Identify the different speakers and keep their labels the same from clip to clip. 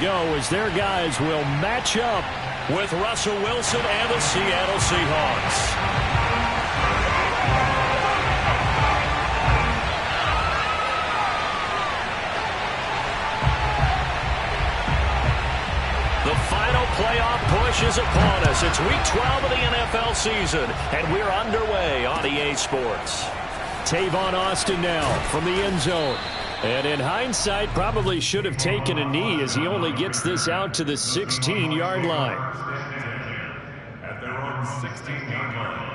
Speaker 1: go as their guys will match up with Russell Wilson and the Seattle Seahawks. The final playoff push is upon us. It's week 12 of the NFL season, and we're underway on EA Sports. Tavon Austin now from the end zone. And in hindsight, probably should have taken a knee as he only gets this out to the 16-yard line.
Speaker 2: At their own 16-yard line.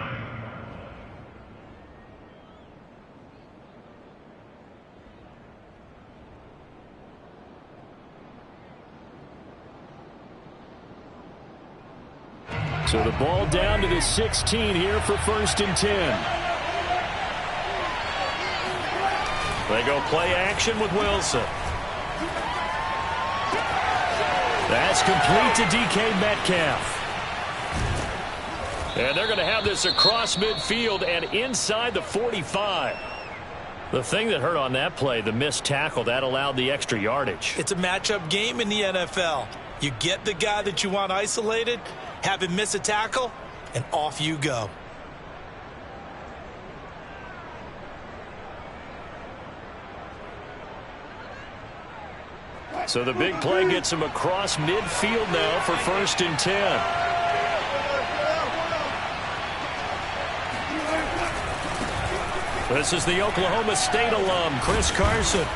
Speaker 1: So the ball down to the 16 here for 1st and 10. They go play action with Wilson. That's complete to DK Metcalf. And they're going to have this across midfield and inside the 45. The thing that hurt on that play, the missed tackle, that allowed the extra yardage.
Speaker 3: It's a matchup game in the NFL. You get the guy that you want isolated, have him miss a tackle, and off you go.
Speaker 1: So the big play gets him across midfield now for 1st and 10. This is the Oklahoma State alum, Chris Carson.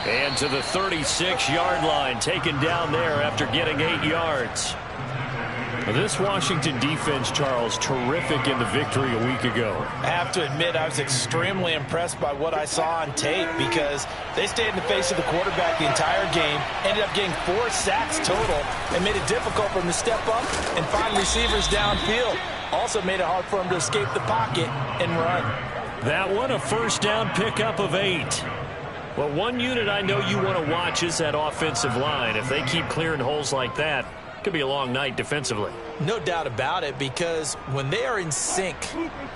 Speaker 1: And to the 36-yard line, taken down there after getting 8 yards. This Washington defense, Charles, terrific in the victory a week ago.
Speaker 3: I have to admit, I was extremely impressed by what I saw on tape because they stayed in the face of the quarterback the entire game, ended up getting 4 sacks total, and made it difficult for him to step up and find receivers downfield. Also made it hard for him to escape the pocket and run.
Speaker 1: That one, a 1st down pickup of 8. Well, one unit I know you want to watch is that offensive line. If they keep clearing holes like that, could be a long night defensively.
Speaker 3: No doubt about it, because when they are in sync,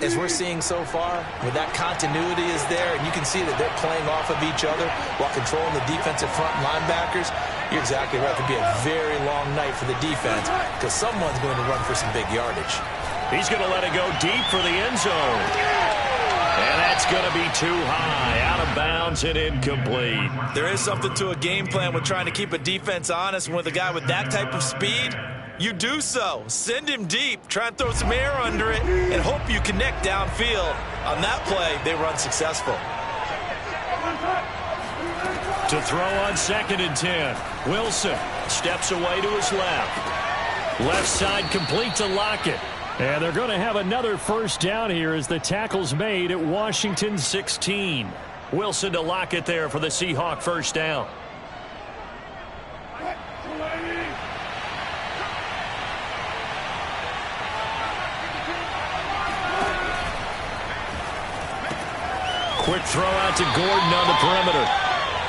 Speaker 3: as we're seeing so far, when that continuity is there and you can see that they're playing off of each other while controlling the defensive front linebackers, you're exactly right. It could be a very long night for the defense because someone's going to run for some big yardage.
Speaker 1: He's going to let it go deep for the end zone. And that's going to be too high, out of bounds and incomplete.
Speaker 3: There is something to a game plan with trying to keep a defense honest. With a guy with that type of speed, you do so. Send him deep, try and throw some air under it, and hope you connect downfield. On that play, they run successful.
Speaker 1: To throw on 2nd and 10. Wilson steps away to his left. Left side complete to Lockett. And they're going to have another 1st down here as the tackle's made at Washington 16. Wilson to Lockett there for the Seahawk 1st down. Quick throw out to Gordon on the perimeter.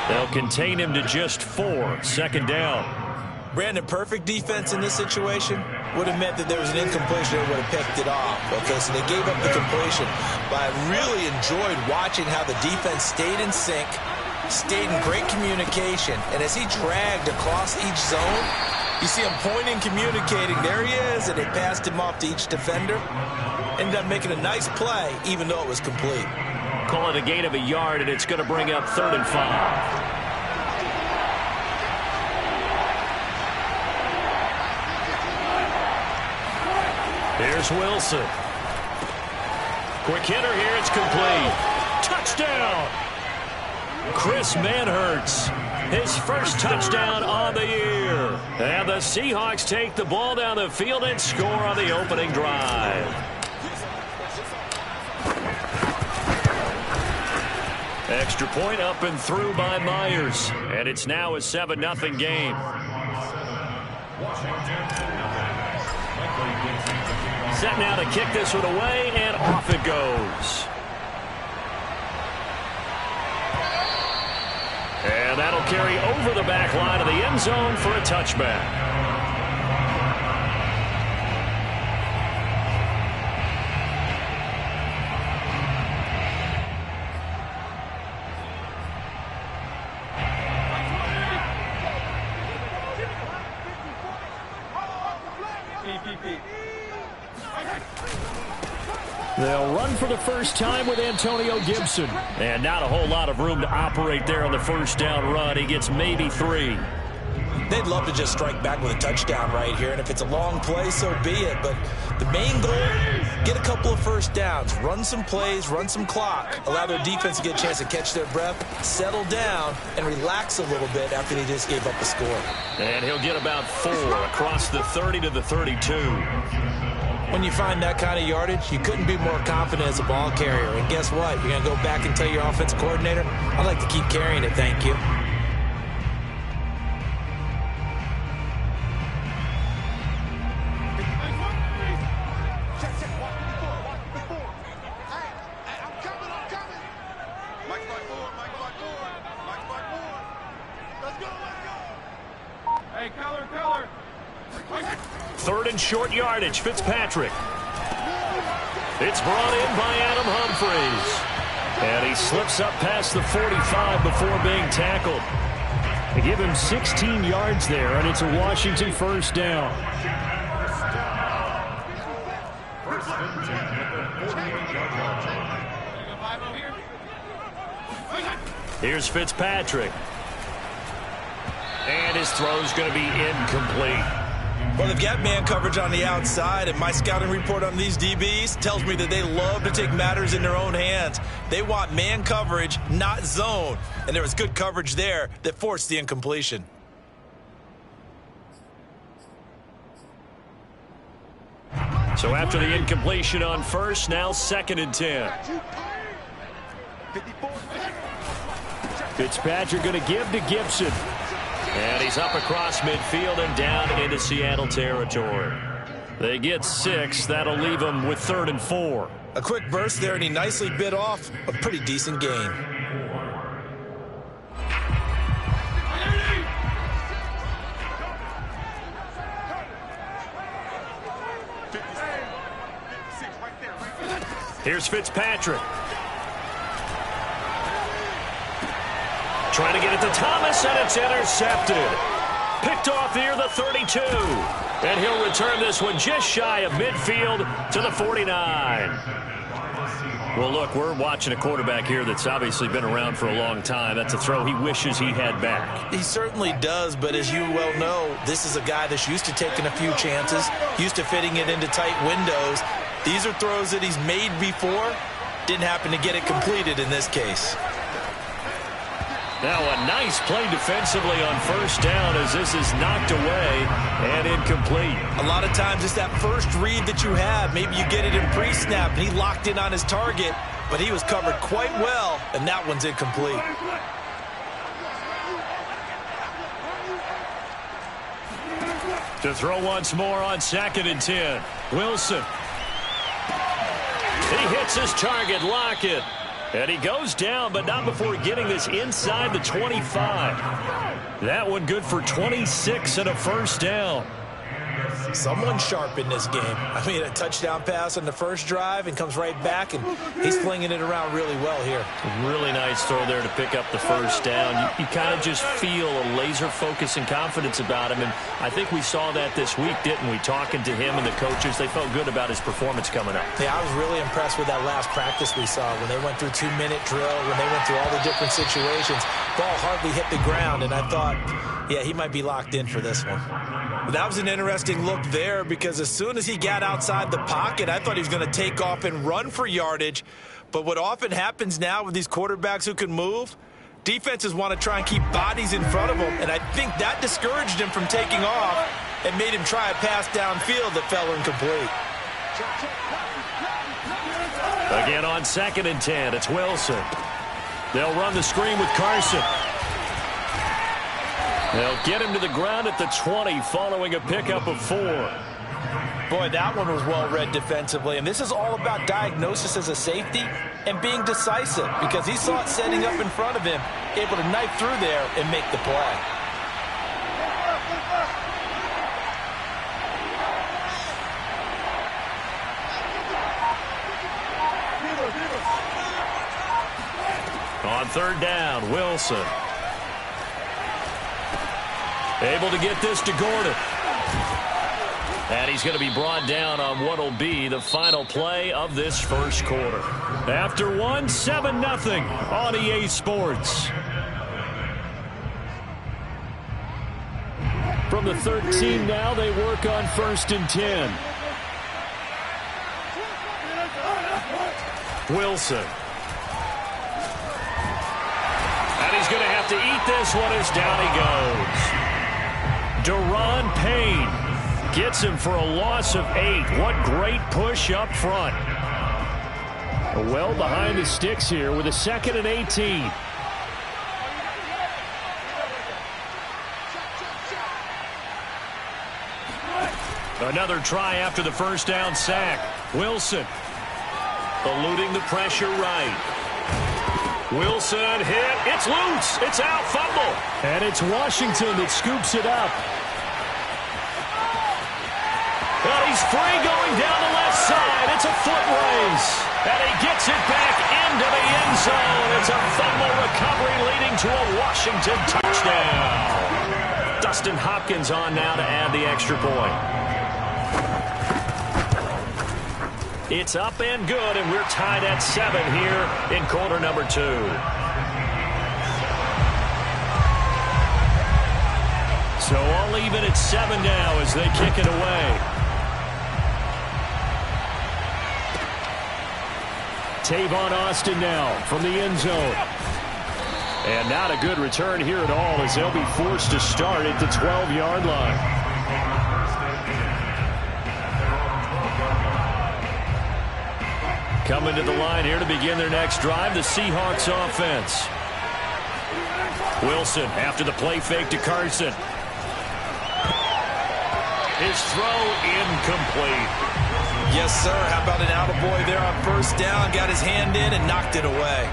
Speaker 1: They'll contain him to just 4. 2nd down.
Speaker 3: Brandon, perfect defense in this situation would have meant that there was an incompletion that would have picked it off. Okay, so they gave up the completion. But I really enjoyed watching how the defense stayed in sync, stayed in great communication. And as he dragged across each zone, you see him pointing, communicating. There he is, and they passed him off to each defender. Ended up making a nice play, even though it was complete.
Speaker 1: Call it a gain of a yard, and it's going to bring up 3rd and 5. Here's Wilson. Quick hitter here. It's complete. Touchdown. Chris Manhertz. His 1st touchdown on the year. And the Seahawks take the ball down the field and score on the opening drive. Extra point up and through by Myers. And it's now a 7-0 game. Set now to kick this one away, and off it goes. And that'll carry over the back line of the end zone for a touchback. They'll run for the first time with Antonio Gibson. And not a whole lot of room to operate there on the first down run. He gets maybe 3.
Speaker 3: They'd love to just strike back with a touchdown right here, and if it's a long play, so be it. But the main goal, get a couple of first downs, run some plays, run some clock, allow their defense to get a chance to catch their breath, settle down, and relax a little bit after they just gave up a score.
Speaker 1: And he'll get about 4 across the 30 to the 32.
Speaker 3: When you find that kind of yardage, you couldn't be more confident as a ball carrier. And guess what? You're going to go back and tell your offensive coordinator, I'd like to keep carrying it, thank you.
Speaker 1: Third and short yardage, Fitzpatrick. It's brought in by Adam Humphries. And he slips up past the 45 before being tackled. They give him 16 yards there, and it's a Washington first down. Here's Fitzpatrick. And his throw's going to be incomplete.
Speaker 3: Well, they've got man coverage on the outside, and my scouting report on these DBs tells me that they love to take matters in their own hands. They want man coverage, not zone. And there was good coverage there that forced the incompletion.
Speaker 1: So after the incompletion on first, now 2nd and 10. Fitzpatrick going to give to Gibson. And he's up across midfield and down into Seattle territory. They get 6. That'll leave them with 3rd and 4.
Speaker 3: A quick burst there, and he nicely bit off a pretty decent gain.
Speaker 1: Here's Fitzpatrick. Trying to get it to Thomas, and it's intercepted. Picked off near the 32. And he'll return this one just shy of midfield to the 49. Well, look, we're watching a quarterback here that's obviously been around for a long time. That's a throw he wishes he had back.
Speaker 3: He certainly does, but as you well know, this is a guy that's used to taking a few chances, used to fitting it into tight windows. These are throws that he's made before. Didn't happen to get it completed in this case.
Speaker 1: Now a nice play defensively on first down as this is knocked away and incomplete.
Speaker 3: A lot of times it's that first read that you have. Maybe you get it in pre-snap and he locked in on his target, but he was covered quite well, and that one's incomplete.
Speaker 1: To throw once more on 2nd and 10. Wilson. He hits his target, Lockett. And he goes down, but not before getting this inside the 25. That one good for 26 and a first down.
Speaker 3: Someone sharp in this game. I mean, a touchdown pass on the first drive and comes right back, and he's flinging it around really well here.
Speaker 1: Really nice throw there to pick up the first down. You kind of just feel a laser focus and confidence about him, and I think we saw that this week, didn't we? Talking to him and the coaches, they felt good about his performance coming up.
Speaker 3: Yeah, I was really impressed with that last practice we saw when they went through 2-minute drill, when they went through all the different situations. Ball hardly hit the ground, and I thought, yeah, he might be locked in for this one. That was an interesting look there because as soon as he got outside the pocket, I thought he was going to take off and run for yardage. But what often happens now with these quarterbacks who can move, defenses want to try and keep bodies in front of them, and I think that discouraged him from taking off and made him try a pass downfield that fell incomplete.
Speaker 1: Again on 2nd and 10, it's Wilson. They'll run the screen with Carson. They'll get him to the ground at the 20 following a pickup of 4.
Speaker 3: Boy, that one was well read defensively, and this is all about diagnosis as a safety and being decisive because he saw it setting up in front of him, able to knife through there and make the play.
Speaker 1: On 3rd down, Wilson. Able to get this to Gordon. And he's going to be brought down on what will be the final play of this first quarter. After one, 7-0 on EA Sports. From the 13 now, they work on 1st and 10. Wilson. And he's going to have to eat this one as down he goes. Deron Payne gets him for a loss of 8. What great push up front. Well behind the sticks here with a 2nd and 18. Another try after the first down sack. Wilson eluding the pressure right. Wilson hit. It's loose. It's out. Fumble. And it's Washington that scoops it up. Well, he's free going down the left side. It's a foot race. And he gets it back into the end zone. It's a fumble recovery leading to a Washington touchdown. Dustin Hopkins on now to add the extra point. It's up and good, and we're tied at 7 here in quarter number 2. So all even at 7 now as they kick it away. Tavon Austin now from the end zone. And not a good return here at all as they'll be forced to start at the 12-yard line. Coming to the line here to begin their next drive, the Seahawks offense. Wilson after the play fake to Carson. His throw incomplete.
Speaker 3: Yes, sir. How about an attaboy there on first down? Got his hand in and knocked it away.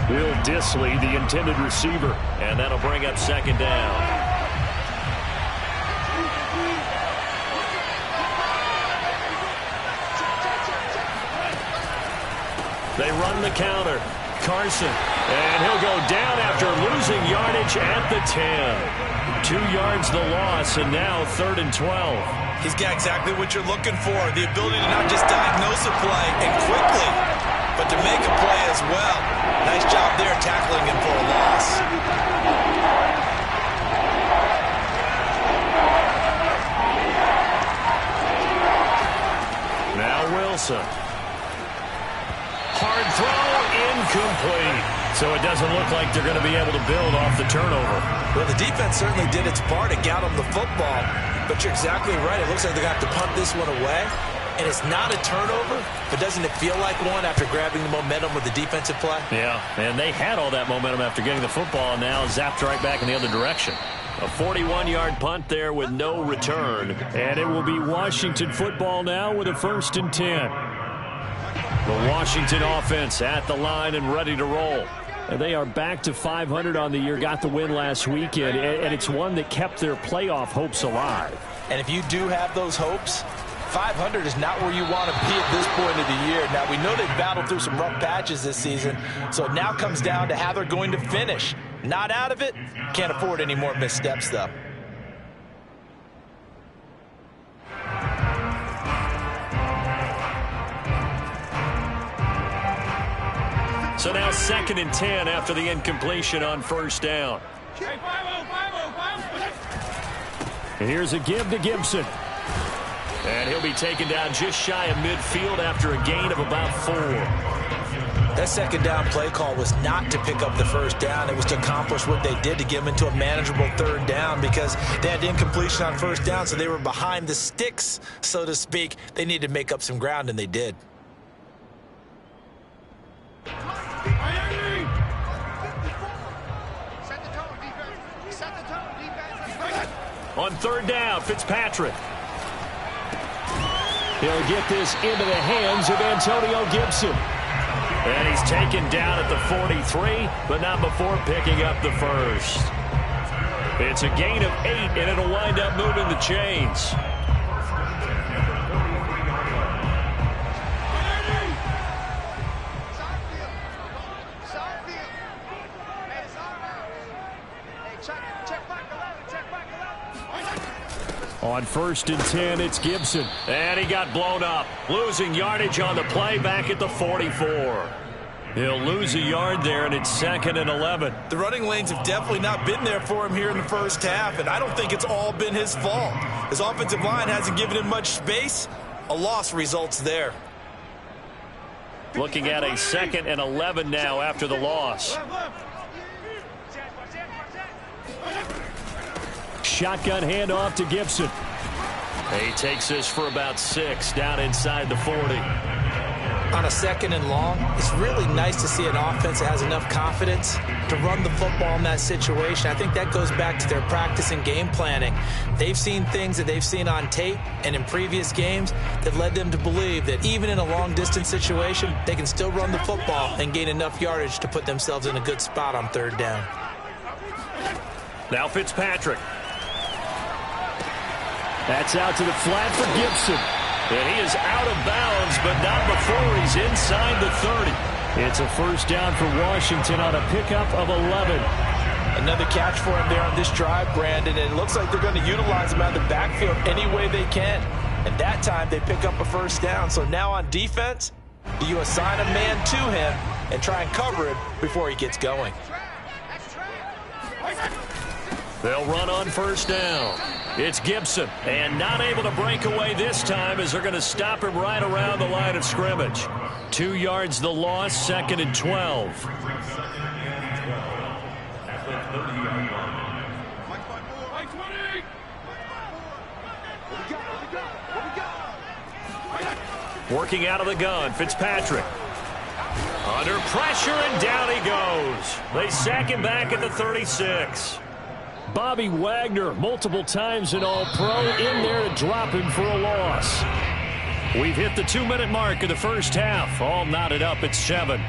Speaker 1: Will Dissly, the intended receiver, and that'll bring up 2nd down. They run the counter. Carson. And he'll go down after losing yardage at the 10. 2 yards the loss, and now 3rd and 12.
Speaker 3: He's got exactly what you're looking for. The ability to not just diagnose a play and quickly, but to make a play as well. Nice job there tackling him for a loss.
Speaker 1: Now Wilson. Hard throw, incomplete. So it doesn't look like they're going to be able to build off the turnover.
Speaker 3: Well, the defense certainly did its part to get them the football. But you're exactly right. It looks like they're going to have to punt this one away. And it's not a turnover, but doesn't it feel like one after grabbing the momentum with the defensive play?
Speaker 1: Yeah, and they had all that momentum after getting the football, and now zapped right back in the other direction. A 41-yard punt there with no return. And it will be Washington football now with a 1st and 10. The Washington offense at the line and ready to roll. And they are back to 500 on the year, got the win last weekend, and it's one that kept their playoff hopes alive.
Speaker 3: And if you do have those hopes, 500 is not where you want to be at this point of the year. Now, we know they've battled through some rough patches this season, so it now comes down to how they're going to finish. Not out of it, can't afford any more missteps, though.
Speaker 1: So now 2nd and 10 after the incompletion on first down. And here's a give to Gibson. And he'll be taken down just shy of midfield after a gain of about 4.
Speaker 3: That 2nd down play call was not to pick up the first down. It was to accomplish what they did to get them into a manageable 3rd down because they had incompletion on first down, so they were behind the sticks, so to speak. They needed to make up some ground, and they did.
Speaker 1: On 3rd down, Fitzpatrick. He'll get this into the hands of Antonio Gibson. And he's taken down at the 43, but not before picking up the first. It's a gain of 8, and it'll wind up moving the chains. On 1st and 10, it's Gibson. And he got blown up. Losing yardage on the play back at the 44. He'll lose a yard there, and it's 2nd and 11.
Speaker 3: The running lanes have definitely not been there for him here in the first half, and I don't think it's all been his fault. His offensive line hasn't given him much space. A loss results there.
Speaker 1: Looking at a 2nd and 11 now after the loss. Shotgun handoff to Gibson. He takes this for about 6 down inside the 40.
Speaker 3: On a 2nd and long, it's really nice to see an offense that has enough confidence to run the football in that situation. I think that goes back to their practice and game planning. They've seen things that they've seen on tape and in previous games that led them to believe that even in a long-distance situation, they can still run the football and gain enough yardage to put themselves in a good spot on 3rd down.
Speaker 1: Now Fitzpatrick. That's out to the flat for Gibson. And he is out of bounds, but not before he's inside the 30. It's a 1st down for Washington on a pickup of 11.
Speaker 3: Another catch for him there on this drive, Brandon, and it looks like they're going to utilize him out of the backfield any way they can. And that time they pick up a 1st down. So now on defense, do you assign a man to him and try and cover him before he gets going?
Speaker 1: They'll run on 1st down. It's Gibson, and not able to break away this time as they're going to stop him right around the line of scrimmage. 2 yards the loss, 2nd and 12. Working out of the gun, Fitzpatrick. Under pressure, and down he goes. They sack him back at the 36. Bobby Wagner, multiple times an All-Pro, in there to drop him for a loss. We've hit the 2-minute mark of the first half. All knotted up at 7.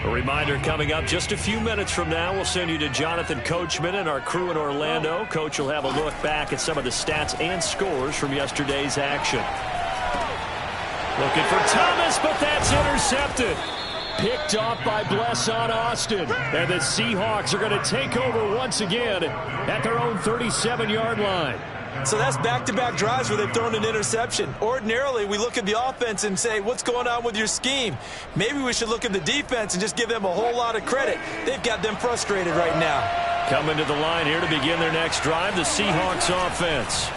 Speaker 1: A reminder coming up just a few minutes from now. We'll send you to Jonathan Coachman and our crew in Orlando. Coach will have a look back at some of the stats and scores from yesterday's action. Looking for Thomas, but that's intercepted. Picked off by Blesson Austin. And the Seahawks are going to take over once again at their own 37-yard line.
Speaker 3: So that's back-to-back drives where they've thrown an interception. Ordinarily, we look at the offense and say, what's going on with your scheme? Maybe we should look at the defense and just give them a whole lot of credit. They've got them frustrated right now.
Speaker 1: Coming to the line here to begin their next drive, the Seahawks offense.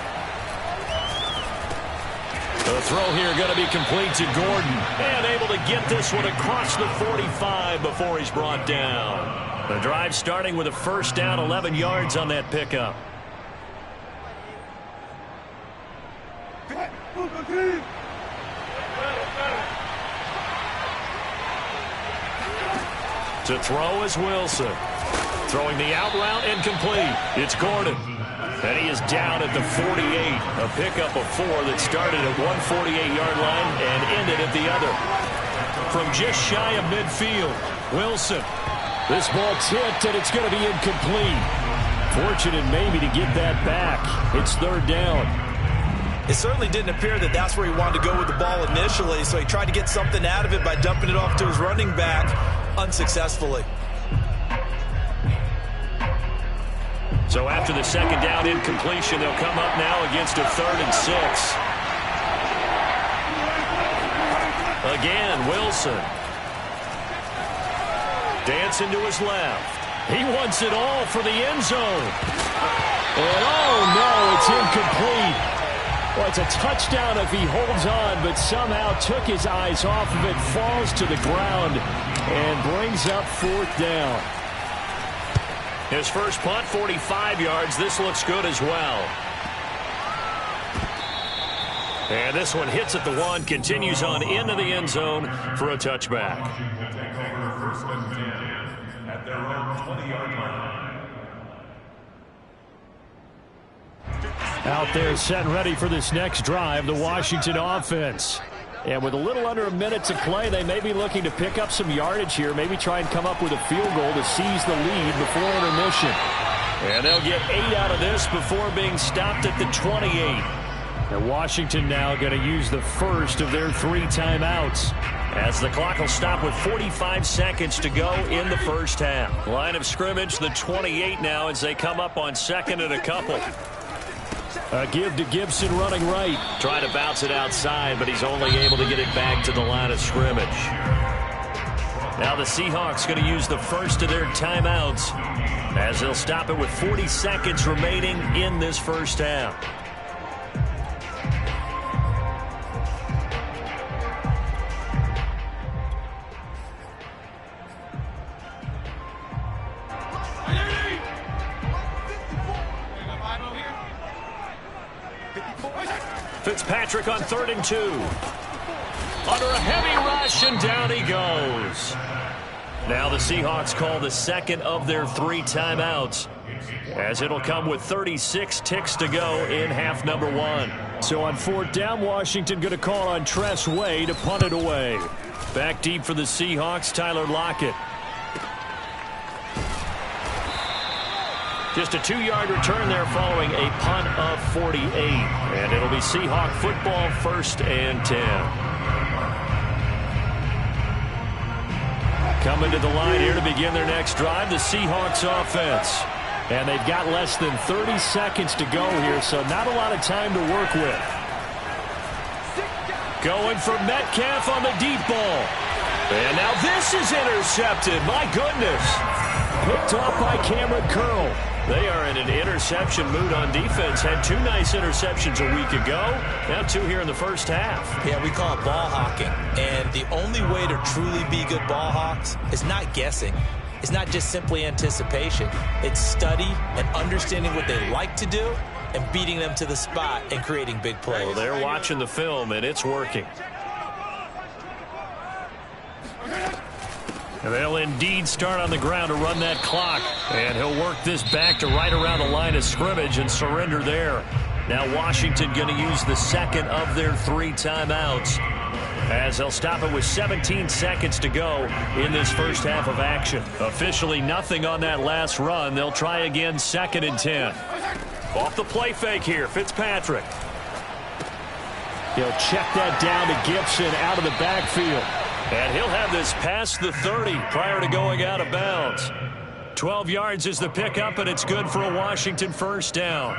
Speaker 1: The throw here going to be complete to Gordon. And able to get this one across the 45 before he's brought down. The drive starting with a 1st down, 11 yards on that pickup. To throw is Wilson. Throwing the out route and complete. It's Gordon. And he is down at the 48. A pickup of 4 that started at 148-yard line and ended at the other. From just shy of midfield, Wilson. This ball tipped, and it's going to be incomplete. Fortunate maybe to get that back. It's 3rd down.
Speaker 3: It certainly didn't appear that that's where he wanted to go with the ball initially, so he tried to get something out of it by dumping it off to his running back unsuccessfully.
Speaker 1: So after the 2nd down incompletion, they'll come up now against a 3rd and 6. Again, Wilson. Dancing to his left. He wants it all for the end zone. And oh no, it's incomplete. Well, it's a touchdown if he holds on, but somehow took his eyes off of it, falls to the ground, and brings up 4th down. His first punt, 45 yards. This looks good as well. And this one hits at the 1, continues on into the end zone for a touchback.
Speaker 2: At their own 20-yard line.
Speaker 1: Out there set and ready for this next drive, the Washington offense. And with a little under a minute to play, they may be looking to pick up some yardage here, maybe try and come up with a field goal to seize the lead before intermission. And they'll get 8 out of this before being stopped at the 28. And Washington now going to use the first of their 3 timeouts. as the clock will stop with 45 seconds to go in the first half. Line of scrimmage, the 28 now as they come up on second and a couple.
Speaker 4: A give to Gibson running right.
Speaker 1: Trying to bounce it outside, but he's only able to get it back to the line of scrimmage. Now the Seahawks going to use the first of their timeouts as they'll stop it with 40 seconds remaining in this first half. Fitzpatrick on 3rd and 2. Under a heavy rush, and down he goes. Now the Seahawks call the second of their 3 timeouts, as it'll come with 36 ticks to go in half number 1.
Speaker 4: So on 4th down, Washington going to call on Tress Way to punt it away.
Speaker 1: Back deep for the Seahawks, Tyler Lockett. Just a 2-yard return there following a punt of 48. And it'll be Seahawk football, 1st and 10. Coming to the line here to begin their next drive, the Seahawks offense.
Speaker 4: And they've got less than 30 seconds to go here, so not a lot of time to work with.
Speaker 1: Going for Metcalf on the deep ball. And now this is intercepted. My goodness.
Speaker 4: Picked off by Cameron Curl.
Speaker 1: They are in an interception mood on defense. Had 2 nice interceptions a week ago. Now 2 here in the first half.
Speaker 3: Yeah, we call it ball hawking. And the only way to truly be good ball hawks is not guessing. It's not just simply anticipation. It's study and understanding what they like to do and beating them to the spot and creating big plays.
Speaker 1: Well, they're watching the film, and it's working. They'll indeed start on the ground to run that clock. And he'll work this back to right around the line of scrimmage and surrender there. Now Washington going to use the second of their 3 timeouts, as they'll stop it with 17 seconds to go in this first half of action. Officially nothing on that last run. They'll try again, 2nd and 10. Off the play fake here, Fitzpatrick.
Speaker 4: He'll check that down to Gibson out of the backfield.
Speaker 1: And he'll have this past the 30 prior to going out of bounds. 12 yards is the pickup, and it's good for a Washington first down.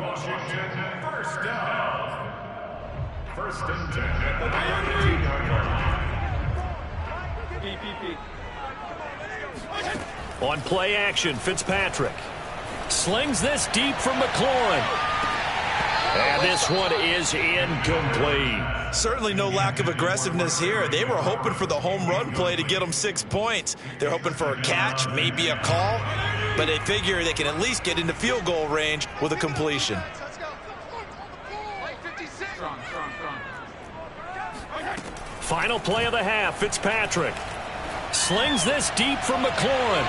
Speaker 2: Washington first down. 1st and 10 at the 32-yard line.
Speaker 1: On play action, Fitzpatrick slings this deep from McLaurin. And this one is incomplete.
Speaker 3: Certainly no lack of aggressiveness here. They were hoping for the home run play to get them 6 points. They're hoping for a catch, maybe a call, but they figure they can at least get into field goal range with a completion.
Speaker 1: Final play of the half, Fitzpatrick slings this deep from McLaurin.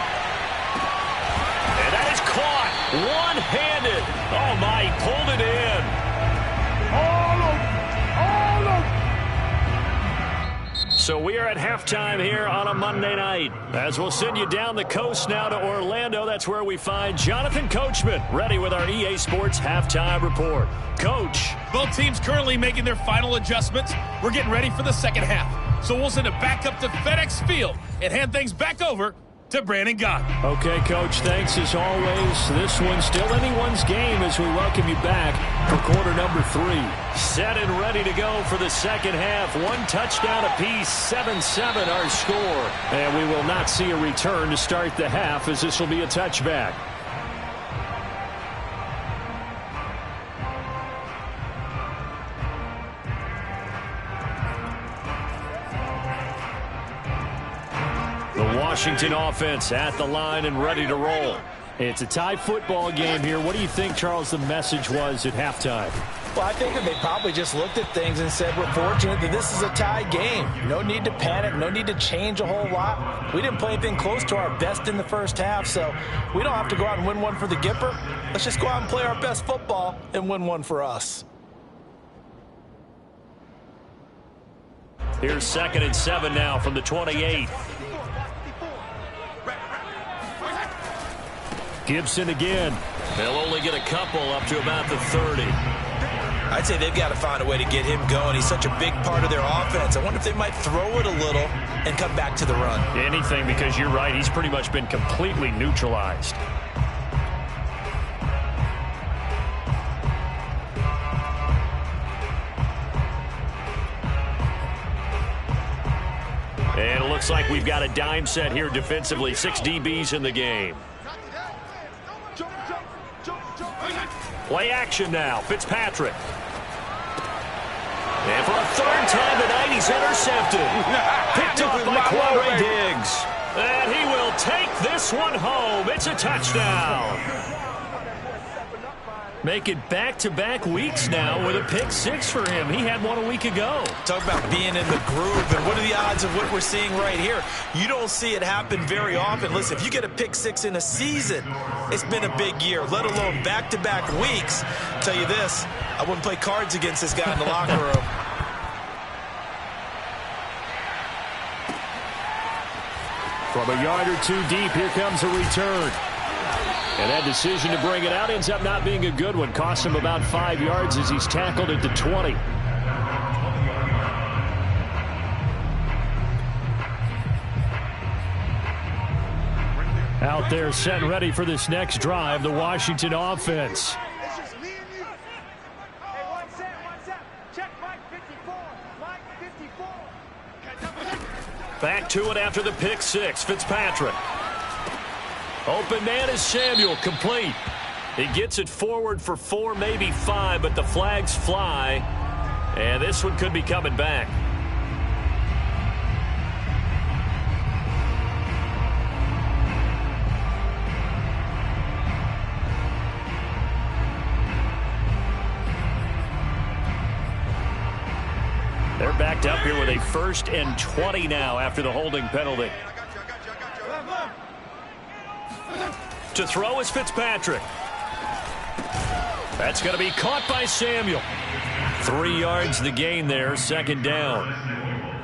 Speaker 1: And that is caught one-handed. Oh, my, he pulled it in. So we are at halftime here on a Monday night. As we'll send you down the coast now to Orlando, that's where we find Jonathan Coachman, ready with our EA Sports Halftime Report. Coach.
Speaker 5: Both teams currently making their final adjustments. We're getting ready for the second half. So we'll send it back up to FedEx Field and hand things back over to Brandon Gott.
Speaker 4: Okay, Coach, thanks as always. This one's still anyone's game as we welcome you back for quarter number 3.
Speaker 1: Set and ready to go for the second half. 1 touchdown apiece, 7-7 our score.
Speaker 4: And we will not see a return to start the half, as this will be a touchback.
Speaker 1: Washington offense at the line and ready to roll.
Speaker 4: It's a tie football game here. What do you think, Charles, the message was at halftime?
Speaker 3: Well, I think that they probably just looked at things and said, we're fortunate that this is a tie game. No need to panic. No need to change a whole lot. We didn't play anything close to our best in the first half, so we don't have to go out and win one for the Gipper. Let's just go out and play our best football and win one for us.
Speaker 1: Here's 2nd and 7 now from the 28.
Speaker 4: Gibson again.
Speaker 1: They'll only get a couple up to about the 30.
Speaker 3: I'd say they've got to find a way to get him going. He's such a big part of their offense. I wonder if they might throw it a little and come back to the run.
Speaker 4: Anything, because you're right. He's pretty much been completely neutralized. And it looks like we've got a dime set here defensively. 6 DBs in the game. Play action now. Fitzpatrick. And for a third time tonight, he's intercepted. Picked off by Quadre Diggs. And he will take this one home. It's a touchdown. Make it back-to-back weeks now with a pick 6 for him. He had one a week ago.
Speaker 3: Talk about being in the groove, and what are the odds of what we're seeing right here? You don't see it happen very often. Listen, if you get a pick 6 in a season, it's been a big year, let alone back-to-back weeks. I'll tell you this, I wouldn't play cards against this guy in the locker room.
Speaker 4: From a yard or 2 deep, here comes a return. And that decision to bring it out ends up not being a good one. Costs him about 5 yards as he's tackled at the 20. Out there set and ready for this next drive, the Washington offense. Back to it after the pick 6. Fitzpatrick. Open man is Samuel, complete. He gets it forward for 4, maybe 5, but the flags fly. And this one could be coming back. They're backed up here with a 1st and 20 now after the holding penalty. To throw is Fitzpatrick. That's going to be caught by Samuel. 3 yards the gain there, 2nd down.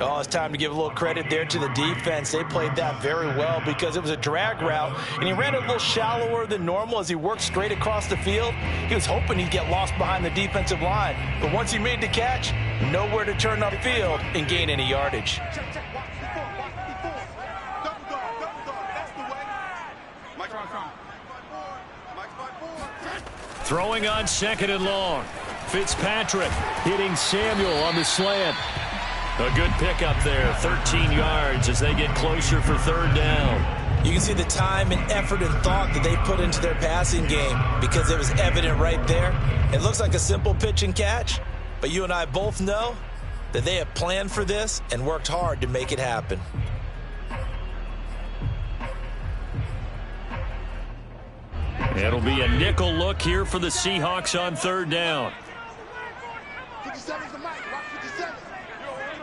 Speaker 3: Oh, it's time to give a little credit there to the defense. They played that very well because it was a drag route, and he ran it a little shallower than normal as he worked straight across the field. He was hoping he'd get lost behind the defensive line, but once he made the catch, nowhere to turn upfield and gain any yardage.
Speaker 4: Throwing on 2nd and long. Fitzpatrick hitting Samuel on the slant. A good pickup there, 13 yards as they get closer for 3rd down.
Speaker 3: You can see the time and effort and thought that they put into their passing game because it was evident right there. It looks like a simple pitch and catch, but you and I both know that they have planned for this and worked hard to make it happen.
Speaker 4: It'll be a nickel look here for the Seahawks on 3rd down.
Speaker 2: 57's the mic. Watch 57.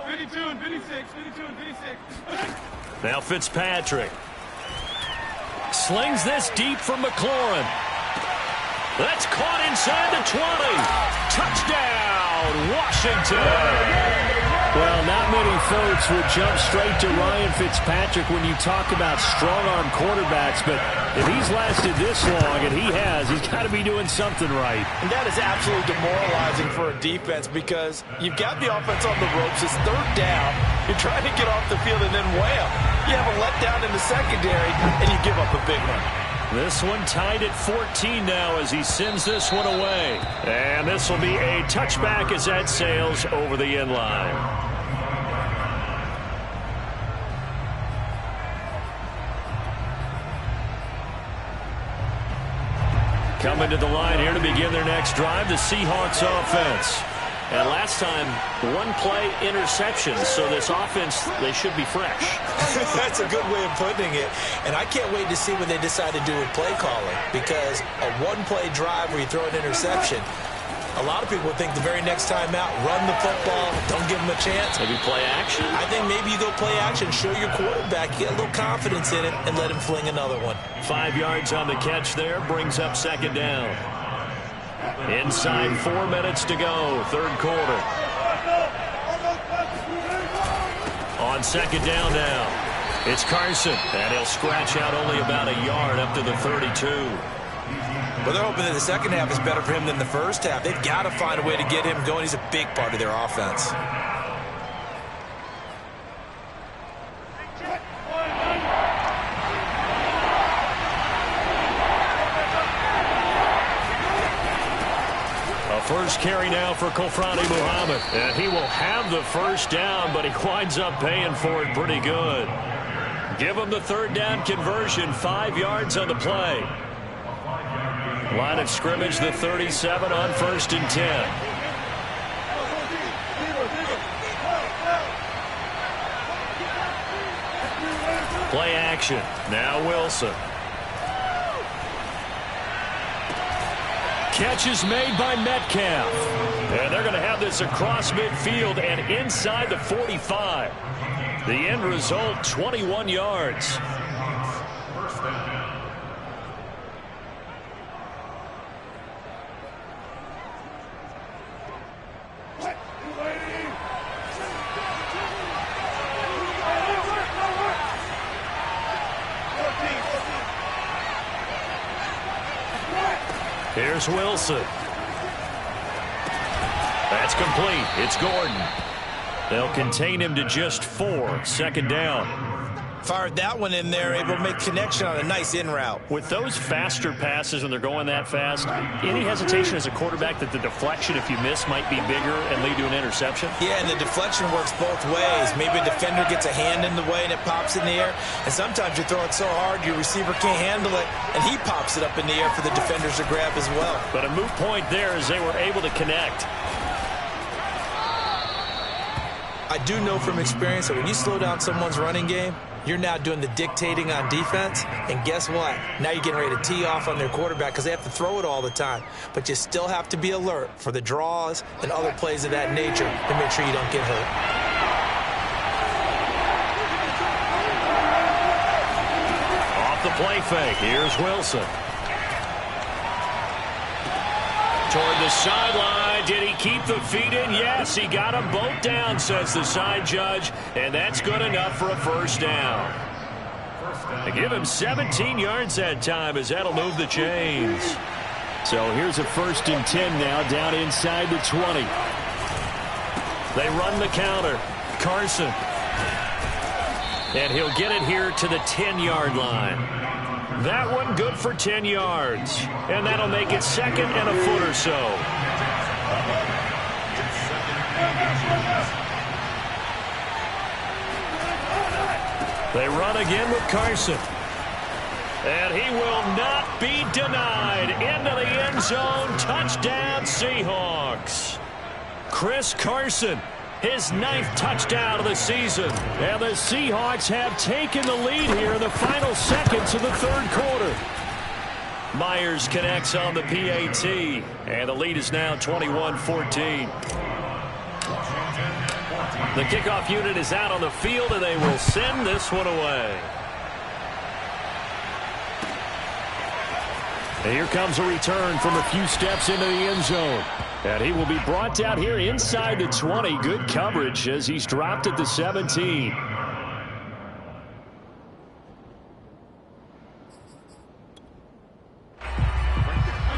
Speaker 2: 52 and 56. 52 and 56.
Speaker 4: Now Fitzpatrick. Slings this deep from McLaurin. That's caught inside the 20. Touchdown, Washington. Well, not many folks would jump straight to Ryan Fitzpatrick when you talk about strong-arm quarterbacks, but if he's lasted this long, and he has, he's got to be doing something right.
Speaker 3: And that is absolutely demoralizing for a defense because you've got the offense on the ropes. It's 3rd down. You're trying to get off the field, and then wham, you have a letdown in the secondary, and you give up a big one.
Speaker 4: This one tied at 14 now as he sends this one away. And this will be a touchback as that sails over the end line. Coming to the line here to begin their next drive, the Seahawks offense. And last time, 1-play interception, so this offense, they should be fresh.
Speaker 3: That's a good way of putting it. And I can't wait to see what they decide to do with play calling because a 1-play drive where you throw an interception, a lot of people would think the very next time out, run the football, don't give them a chance.
Speaker 4: Maybe play action?
Speaker 3: I think maybe you go play action, show your quarterback, get a little confidence in it, and let him fling another one.
Speaker 4: 5 yards on the catch there, brings up 2nd down. Inside 4 minutes to go, 3rd quarter. On 2nd down now, it's Carson, and he'll scratch out only about a yard up to the 32.
Speaker 3: Well, they're hoping that the second half is better for him than the first half. They've got to find a way to get him going. He's a big part of their offense.
Speaker 1: First carry now for Kofrani Muhammad. And he will have the first down, but he winds up paying for it pretty good. Give him the third down conversion, 5 yards on the play. Line of scrimmage, the 37 on 1st and 10. Play action. Now Wilson. Catch is made by Metcalf. And they're going to have this across midfield and inside the 45. The end result, 21 yards. Here's Wilson. That's complete. It's Gordon. They'll contain him to just 4. 2nd down.
Speaker 3: Fired that one in there, able to make connection on a nice in route.
Speaker 1: With those faster passes when they're going that fast, any hesitation as a quarterback that the deflection, if you miss, might be bigger and lead to an interception?
Speaker 3: Yeah, and the deflection works both ways. Maybe a defender gets a hand in the way and it pops in the air. And sometimes you throw it so hard your receiver can't handle it, and he pops it up in the air for the defenders to grab as well.
Speaker 1: But a moot point there as they were able to connect.
Speaker 3: I do know from experience that when you slow down someone's running game, you're now doing the dictating on defense, and guess what? Now you're getting ready to tee off on their quarterback because they have to throw it all the time. But you still have to be alert for the draws and other plays of that nature to make sure you don't get hurt.
Speaker 1: Off the play fake, here's Wilson. Toward the sideline, did he keep the feet in? Yes, he got them both down, says the side judge, and that's good enough for a first down. They give him 17 yards that time as that'll move the chains. So here's a 1st and 10 now, down inside the 20. They run the counter. Carson. And he'll get it here to the 10-yard line. That one good for 10 yards. And that'll make it 2nd and a foot or so. They run again with Carson. And he will not be denied. Into the end zone. Touchdown, Seahawks. Chris Carson, his 9th touchdown of the season. And the Seahawks have taken the lead here in the final seconds of the 3rd quarter. Myers connects on the PAT. And the lead is now 21-14. The kickoff unit is out on the field, and they will send this one away. And here comes a return from a few steps into the end zone. And he will be brought down here inside the 20. Good coverage as he's dropped at the 17.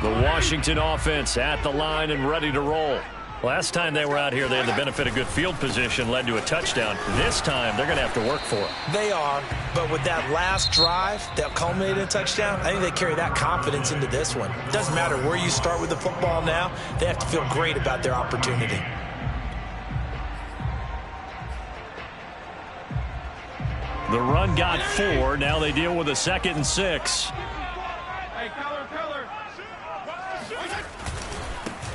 Speaker 1: The Washington offense at the line and ready to roll. Last time they were out here, they had the benefit of good field position, led to a touchdown. This time, they're going to have to work for it.
Speaker 3: They are, but with that last drive that culminated in a touchdown, I think they carry that confidence into this one. It doesn't matter where you start with the football now. They have to feel great about their opportunity.
Speaker 1: The run got 4. Now they deal with a 2nd and 6.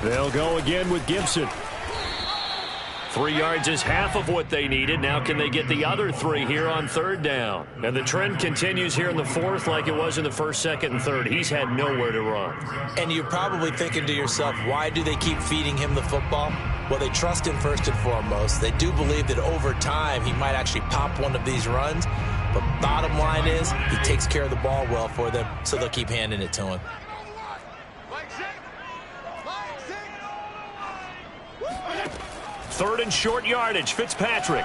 Speaker 1: They'll go again with Gibson. 3 yards is half of what they needed. Now can they get the other 3 here on 3rd down? And the trend continues here in the 4th like it was in the 1st, 2nd, and 3rd. He's had nowhere to run.
Speaker 3: And you're probably thinking to yourself, why do they keep feeding him the football? Well, they trust him first and foremost. They do believe that over time he might actually pop one of these runs. But bottom line is he takes care of the ball well for them, so they'll keep handing it to him.
Speaker 1: 3rd and short yardage. Fitzpatrick.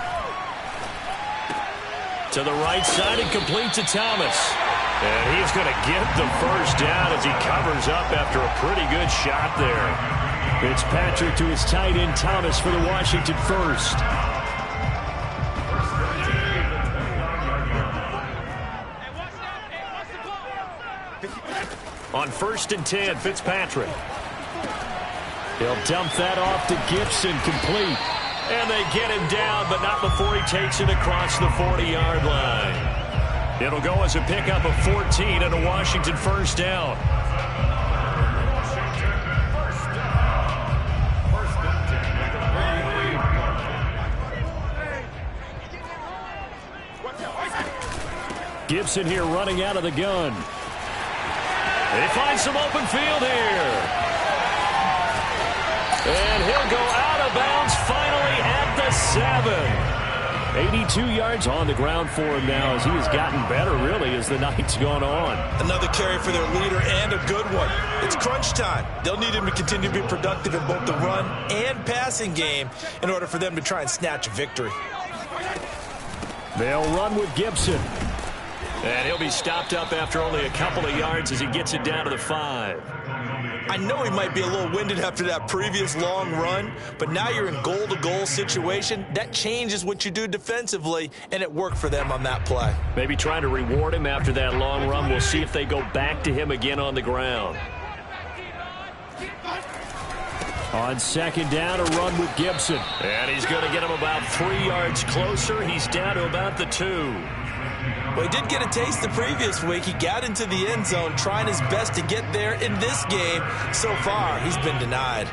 Speaker 1: To the right side and complete to Thomas. And he's going to get the first down as he covers up after a pretty good shot there.
Speaker 4: Fitzpatrick to his tight end Thomas for the Washington first.
Speaker 1: On 1st and 10, Fitzpatrick.
Speaker 4: He'll dump that off to Gibson, complete.
Speaker 1: And they get him down, but not before he takes it across the 40-yard line. It'll go as a pickup of 14 and a Washington first down.
Speaker 4: Gibson here running out of the gun.
Speaker 1: They find some open field here. And he'll go out of bounds finally at the 7.
Speaker 4: 82 yards on the ground for him now as he has gotten better, really, as the night's gone on.
Speaker 3: Another carry for their leader and a good one. It's crunch time. They'll need him to continue to be productive in both the run and passing game in order for them to try and snatch a victory.
Speaker 4: They'll run with Gibson.
Speaker 1: And he'll be stopped up after only a couple of yards as he gets it down to the 5.
Speaker 3: I know he might be a little winded after that previous long run, but now you're in goal-to-goal situation. That changes what you do defensively, and it worked for them on that play.
Speaker 1: Maybe trying to reward him after that long run. We'll see if they go back to him again on the ground.
Speaker 4: On 2nd down, a run with Gibson.
Speaker 1: And he's going to get him about 3 yards closer. He's down to about the 2.
Speaker 3: Well, he did get a taste the previous week. He got into the end zone trying his best to get there in this game. So far, he's been denied.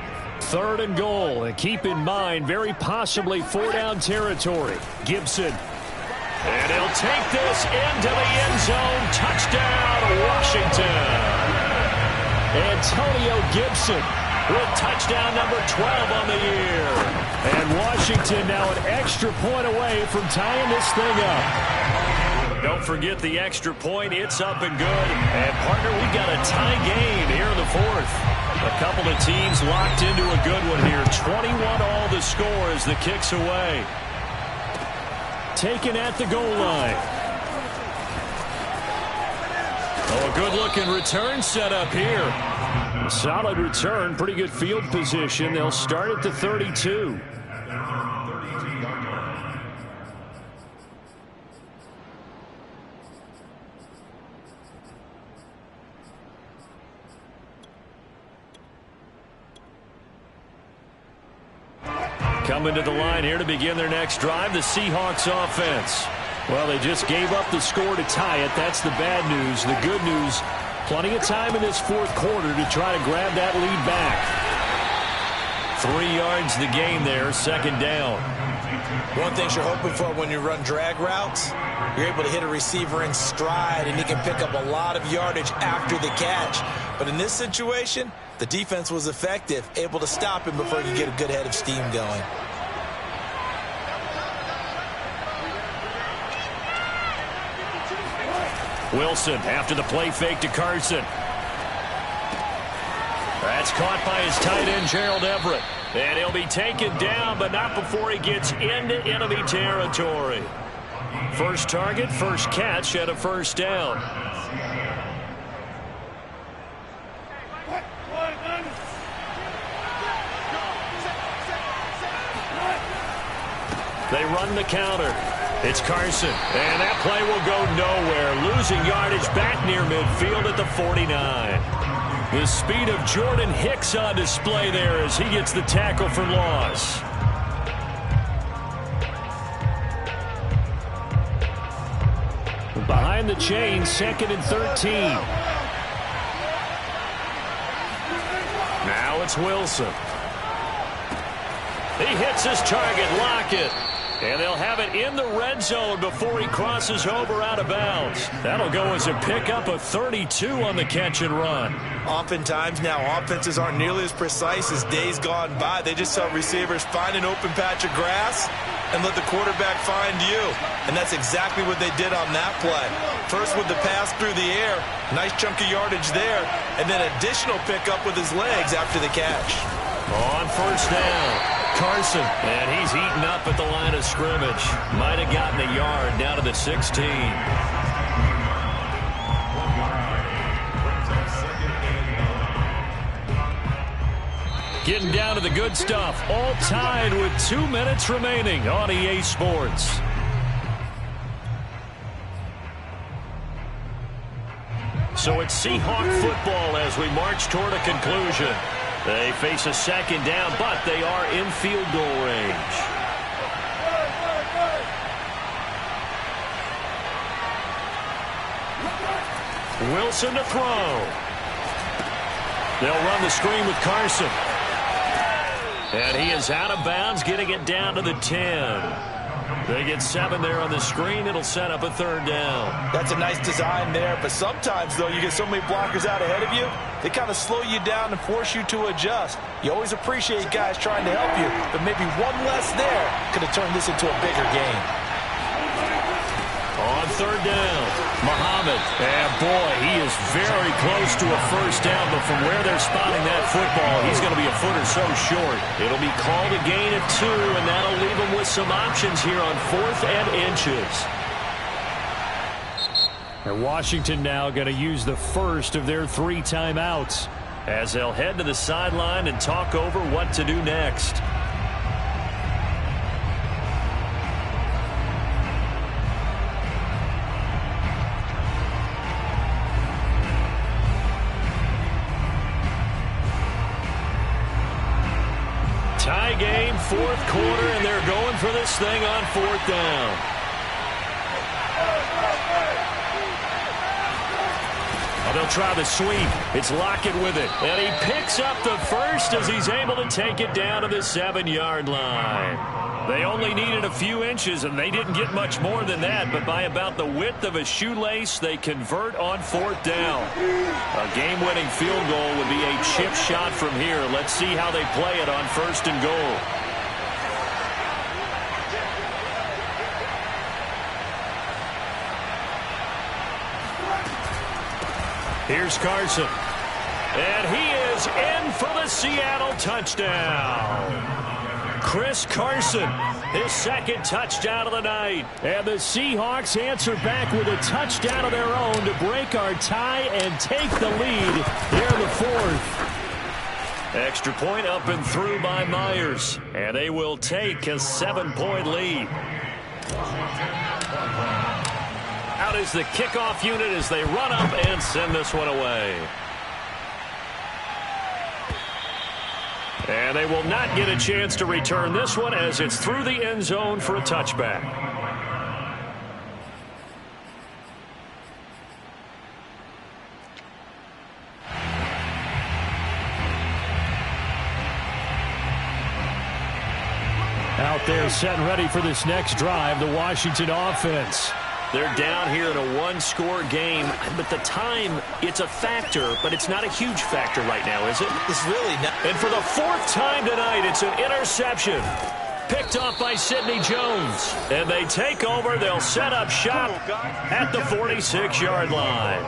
Speaker 4: 3rd and goal. And keep in mind, very possibly 4-down territory. Gibson.
Speaker 1: And he'll take this into the end zone. Touchdown, Washington.
Speaker 4: Antonio Gibson
Speaker 1: with touchdown number 12 on the year.
Speaker 4: And Washington now an extra point away from tying this thing up.
Speaker 1: Don't forget the extra point. It's up and good. And, partner, we've got a tie game here in the 4th. A couple of teams locked into a good one here. 21-all the score as the kick's away.
Speaker 4: Taken at the goal line.
Speaker 1: Oh, a good-looking return set up here.
Speaker 4: Solid return. Pretty good field position. They'll start at the 32.
Speaker 1: Coming to the line here to begin their next drive, the Seahawks offense.
Speaker 4: Well, they just gave up the score to tie it. That's the bad news. The good news, plenty of time in this 4th quarter to try to grab that lead back.
Speaker 1: 3 yards the gain there, 2nd down.
Speaker 3: One thing you're hoping for when you run drag routes, you're able to hit a receiver in stride, and he can pick up a lot of yardage after the catch. But in this situation, the defense was effective, able to stop him before he could get a good head of steam going.
Speaker 1: Wilson after the play fake to Carson. That's caught by his tight end, Gerald Everett. And he'll be taken down, but not before he gets into enemy territory. First target, first catch at a first down. They run the counter. It's Carson, and that play will go nowhere. Losing yardage back near midfield at the 49. The speed of Jordan Hicks on display there as he gets the tackle for loss.
Speaker 4: Behind the chain, 2nd and 13.
Speaker 1: Now it's Wilson. He hits his target, Lockett. And they'll have it in the red zone before he crosses over out of bounds. That'll go as a pickup of 32 on the catch and run.
Speaker 3: Oftentimes now offenses aren't nearly as precise as days gone by. They just saw receivers find an open patch of grass and let the quarterback find you. And that's exactly what they did on that play. First with the pass through the air, nice chunk of yardage there, and then additional pickup with his legs after the catch.
Speaker 1: On first down, Carson, and he's eaten up at the line of scrimmage. Might have gotten a yard down to the 16. Getting down to the good stuff. All tied with 2 minutes remaining on EA Sports. So it's Seahawk football as we march toward a conclusion. They face a second down, but they are in field goal range. Wilson to throw. They'll run the screen with Carson. And he is out of bounds, getting it down to the 10. They get 7 there on the screen. It'll set up a third down.
Speaker 3: That's a nice design there, but sometimes, though, you get so many blockers out ahead of you, they kind of slow you down and force you to adjust. You always appreciate guys trying to help you, but maybe one less there could have turned this into a bigger game.
Speaker 1: On third down, Muhammad. And boy, he is very close to a first down, but from where they're spotting that football, he's going to be a foot or so short. It'll be called a gain of 2, and that'll leave them with some options here on 4th and inches. And Washington now going to use the first of their 3 timeouts as they'll head to the sideline and talk over what to do next. Tie game, 4th quarter, and they're going for this thing on 4th down. Oh, they'll try the sweep. It's Lockett with it. And he picks up the first as he's able to take it down to the 7-yard line. They only needed a few inches, and they didn't get much more than that. But by about the width of a shoelace, they convert on 4th down. A game-winning field goal would be a chip shot from here. Let's see how they play it on 1st and goal. Here's Carson. And he is in for the Seattle touchdown. Chris Carson, his 2nd touchdown of the night. And the Seahawks answer back with a touchdown of their own to break our tie and take the lead here in the 4th. Extra point up and through by Myers. And they will take a 7-point lead. Out is the kickoff unit as they run up and send this one away. And they will not get a chance to return this one as it's through the end zone for a touchback. Out there set and ready for this next drive, the Washington offense. They're down here in a 1-score game, but the time, it's a factor, but it's not a huge factor right now, is it?
Speaker 3: It's really not.
Speaker 1: And for the 4th time tonight, it's an interception. Picked off by Sidney Jones. And they take over. They'll set up shop at the 46-yard line.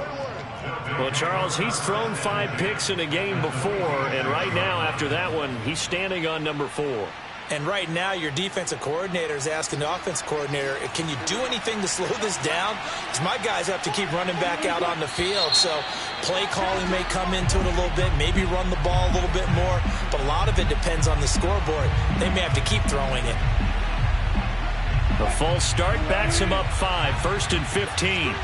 Speaker 1: Well, Charles, he's thrown 5 picks in a game before, and right now, after that one, he's standing on number 4.
Speaker 3: And right now, your defensive coordinator is asking the offensive coordinator, can you do anything to slow this down? Because my guys have to keep running back out on the field. So play calling may come into it a little bit, maybe run the ball a little bit more. But a lot of it depends on the scoreboard. They may have to keep throwing it.
Speaker 1: The false start backs him up 5, 1st and 15.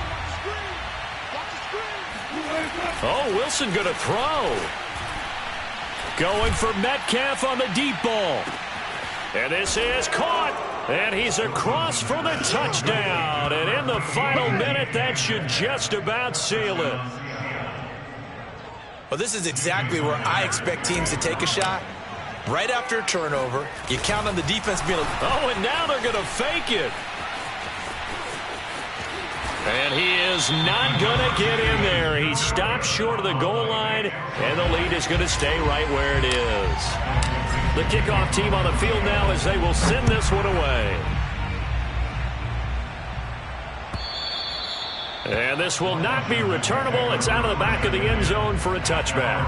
Speaker 1: Oh, Wilson going to throw. Going for Metcalf on the deep ball. And this is caught. And he's across for the touchdown. And in the final minute, that should just about seal it.
Speaker 3: Well, this is exactly where I expect teams to take a shot. Right after a turnover, you count on the defense being
Speaker 1: Oh, and now they're going to fake it. And he is not going to get in there. He stopped short of the goal line, and the lead is going to stay right where it is. The kickoff team on the field now as they will send this one away. And this will not be returnable. It's out of the back of the end zone for a touchback.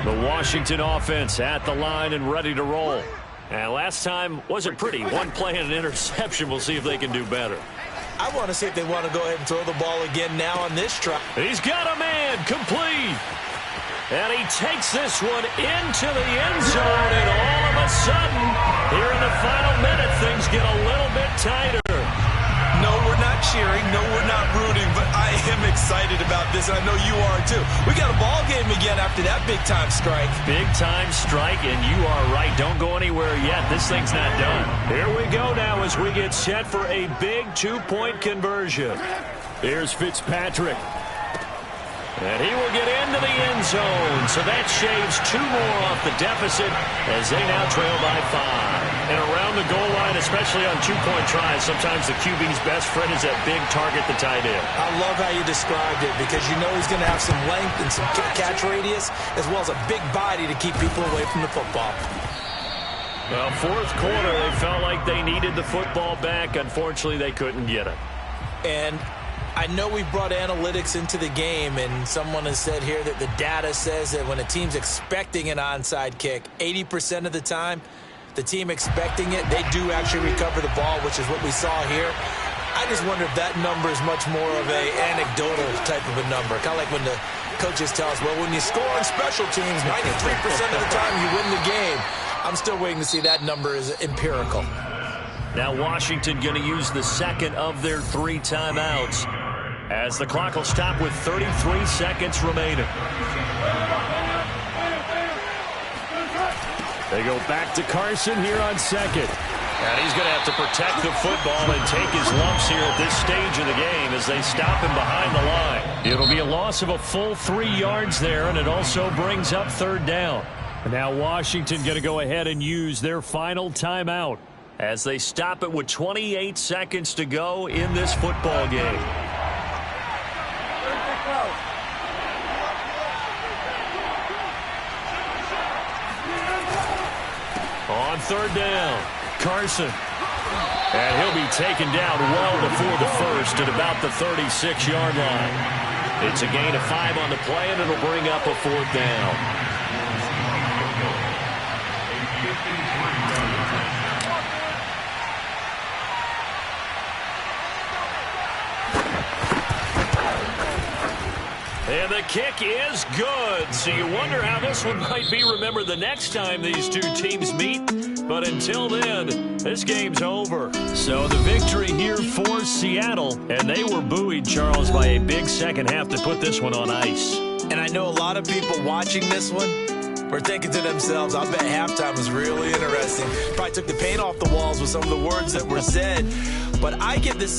Speaker 1: The Washington offense at the line and ready to roll. And last time wasn't pretty. One play and an interception. We'll see if they can do better.
Speaker 3: I want to see if they want to go ahead and throw the ball again now on this try.
Speaker 1: He's got a man complete. And he takes this one into the end zone, and all of a sudden, here in the final minute, things get a little bit tighter.
Speaker 3: No, we're not cheering. No, we're not rooting, but I am excited about this, and I know you are too. We got a ball game again after that big-time strike.
Speaker 1: Big-time strike, and you are right. Don't go anywhere yet. This thing's not done. Here we go now as we get set for a big two-point conversion.
Speaker 4: Here's Fitzpatrick.
Speaker 1: And he will get into the end zone. So that shaves 2 more off the deficit as they now trail by 5. And around the goal line, especially on two-point tries, sometimes the QB's best friend is that big target, the tight end.
Speaker 3: I love how you described it because you know he's going to have some length and some catch radius as well as a big body to keep people away from the football.
Speaker 1: Well, fourth quarter, they felt like they needed the football back. Unfortunately, they couldn't get it.
Speaker 3: And I know we brought analytics into the game, and someone has said here that the data says that when a team's expecting an onside kick, 80% of the time, the team expecting it, they do actually recover the ball, which is what we saw here. I just wonder if that number is much more of an anecdotal type of a number. Kind of like when the coaches tell us, well, when you score on special teams, 93% of the time you win the game. I'm still waiting to see that number is empirical.
Speaker 1: Now Washington going to use the second of their 3 timeouts as the clock will stop with 33 seconds remaining.
Speaker 4: They go back to Carson here on second.
Speaker 1: And he's going to have to protect the football and take his lumps here at this stage of the game as they stop him behind the line.
Speaker 4: It'll be a loss of a full 3 yards there, and it also brings up 3rd down. And now Washington going to go ahead and use their final timeout
Speaker 1: as they stop it with 28 seconds to go in this football game. On 3rd down, Carson. And he'll be taken down well before the first at about the 36-yard line. It's a gain of 5 on the play, and it'll bring up a 4th down. And the kick is good. So you wonder how this one might be remembered the next time these two teams meet. But until then, this game's over.
Speaker 4: So the victory here for Seattle. And they were buoyed, Charles, by a big second half to put this one on ice.
Speaker 3: And I know a lot of people watching this one were thinking to themselves, I bet halftime was really interesting. Probably took the paint off the walls with some of the words that were said. But I give this